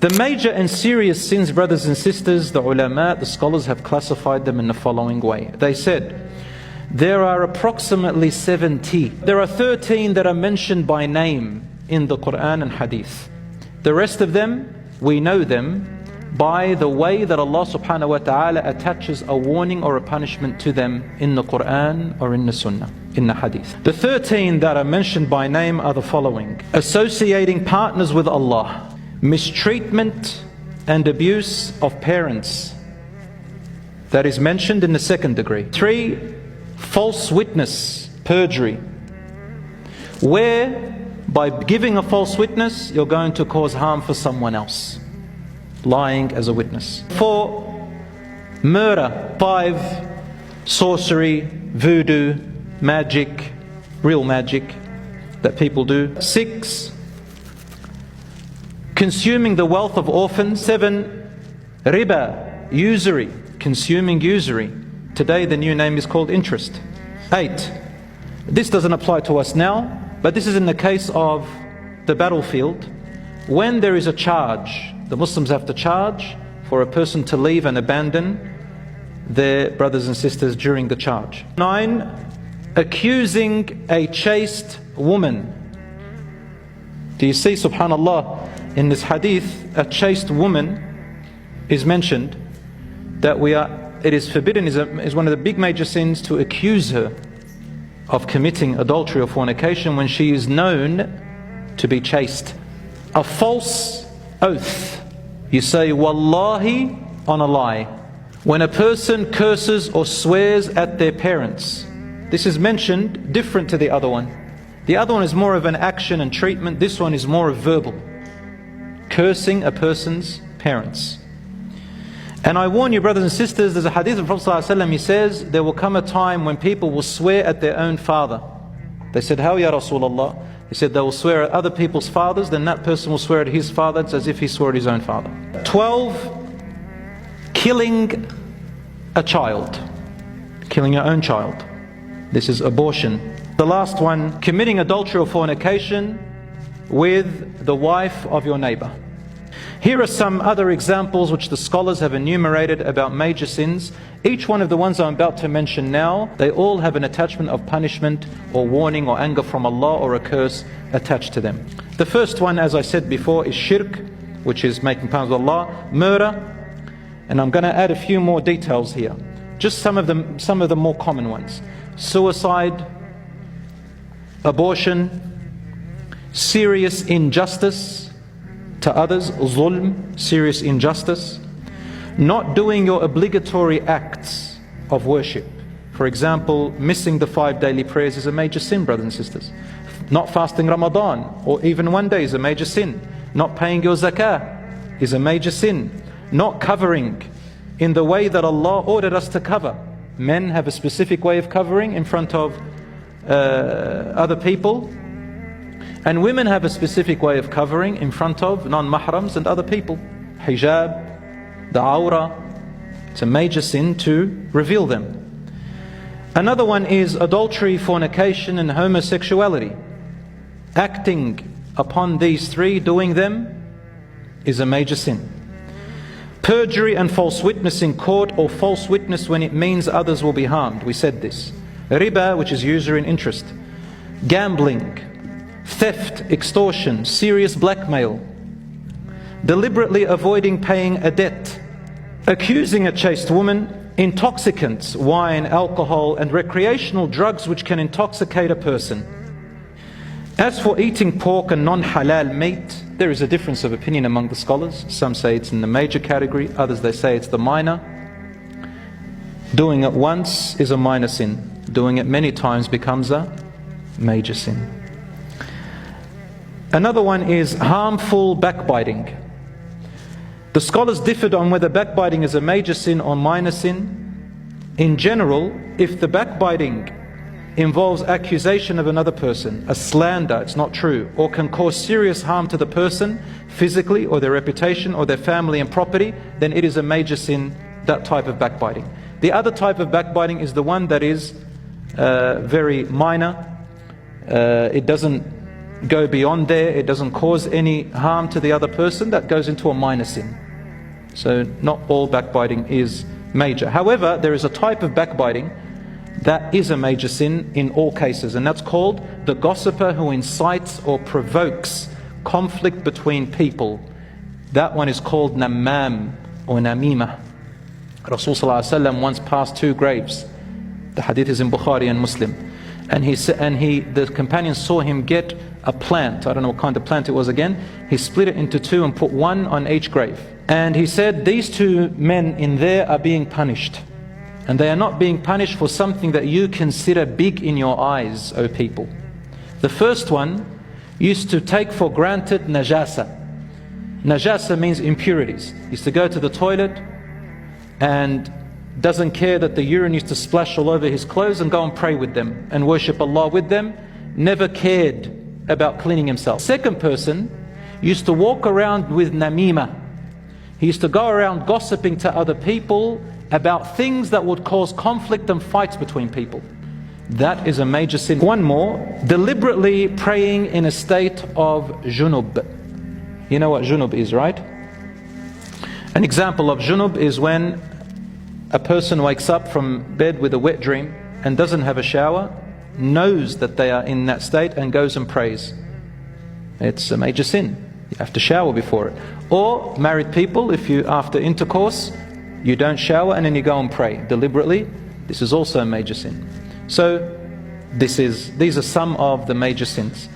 The major and serious sins, brothers and sisters, the ulama, the scholars have classified them in the following way. They said, there are approximately 70. There are 13 that are mentioned by name in the Quran and Hadith. The rest of them, we know them by the way that Allah subhanahu wa ta'ala attaches a warning or a punishment to them in the Quran or in the Sunnah, in the Hadith. The 13 that are mentioned by name are the following: associating partners with Allah, mistreatment and abuse of parents, that is mentioned in the second degree. 3, false witness, perjury, where by giving a false witness you're going to cause harm for someone else, lying as a witness. 4, murder. 5, sorcery, voodoo, magic, real magic that people do. 6, consuming the wealth of orphans. 7, riba, usury, consuming usury. Today the new name is called interest. 8, this doesn't apply to us now, but this is in the case of the battlefield. When there is a charge, the Muslims have to charge for a person to leave and abandon their brothers and sisters during the charge. 9, accusing a chaste woman. Do you see, subhanallah, in this hadith, a chaste woman is mentioned, that it is forbidden, is one of the big major sins to accuse her of committing adultery or fornication when she is known to be chaste. A false oath. You say wallahi on a lie. When a person curses or swears at their parents, this is mentioned different to the other one. The other one is more of an action and treatment. This one is more of verbal. Cursing a person's parents. And I warn you, brothers and sisters, there's a hadith of Prophet ﷺ, he says, there will come a time when people will swear at their own father. They said, how ya Rasulullah? He said, they will swear at other people's fathers, then that person will swear at his father, it's as if he swore at his own father. 12, killing a child. Killing your own child. This is abortion. The last one, committing adultery or fornication with the wife of your neighbor. Here are some other examples which the scholars have enumerated about major sins. Each one of the ones I'm about to mention now, they all have an attachment of punishment or warning or anger from Allah or a curse attached to them. The first one, as I said before, is shirk, which is making partners with Allah, murder, and I'm going to add a few more details here. Just some of the more common ones. Suicide, abortion, serious injustice to others, zulm, serious injustice, not doing your obligatory acts of worship. For example, missing the 5 daily prayers is a major sin, brothers and sisters. Not fasting Ramadan, or even one day, is a major sin. Not paying your zakah is a major sin. Not covering in the way that Allah ordered us to cover. Men have a specific way of covering in front of other people, and women have a specific way of covering in front of non-mahrams and other people. Hijab, the awrah, it's a major sin to reveal them. Another one is adultery, fornication and homosexuality. Acting upon these 3, doing them, is a major sin. Perjury and false witness in court, or false witness when it means others will be harmed. We said this. Riba, which is usury and interest. Gambling, theft, extortion, serious blackmail, deliberately avoiding paying a debt, accusing a chaste woman, intoxicants, wine, alcohol and recreational drugs which can intoxicate a person. As for eating pork and non-halal meat, there is a difference of opinion among the scholars. Some say it's in the major category, others they say it's the minor. Doing it once is a minor sin. Doing it many times becomes a major sin. Another one is harmful backbiting. The scholars differed on whether backbiting is a major sin or minor sin. In general, if the backbiting involves accusation of another person, a slander, it's not true, or can cause serious harm to the person, physically or their reputation or their family and property, then it is a major sin, that type of backbiting. The other type of backbiting is the one that is very minor. It doesn't go beyond there, it doesn't cause any harm to the other person, that goes into a minor sin. So not all backbiting is major. However, there is a type of backbiting that is a major sin in all cases, and that's called the gossiper who incites or provokes conflict between people. That one is called namam or namima. Rasul Sallallahu Alaihi Wasallam once passed two graves. The hadith is in Bukhari and Muslim. And the companions saw him get a plant. I don't know what kind of plant it was again. He split it into two and put one on each grave. And he said, these two men in there are being punished. And they are not being punished for something that you consider big in your eyes, O people. The first one used to take for granted najasa. Najasa means impurities. He used to go to the toilet and doesn't care that the urine used to splash all over his clothes and go and pray with them and worship Allah with them. Never cared about cleaning himself. Second person used to walk around with namima. He used to go around gossiping to other people about things that would cause conflict and fights between people. That is a major sin. One more, deliberately praying in a state of junub. You know what junub is, right? An example of junub is when a person wakes up from bed with a wet dream and doesn't have a shower, knows that they are in that state and goes and prays. It's a major sin. You have to shower before it. Or married people, if you after intercourse you don't shower and then you go and pray deliberately, this is also a major sin. So these are some of the major sins.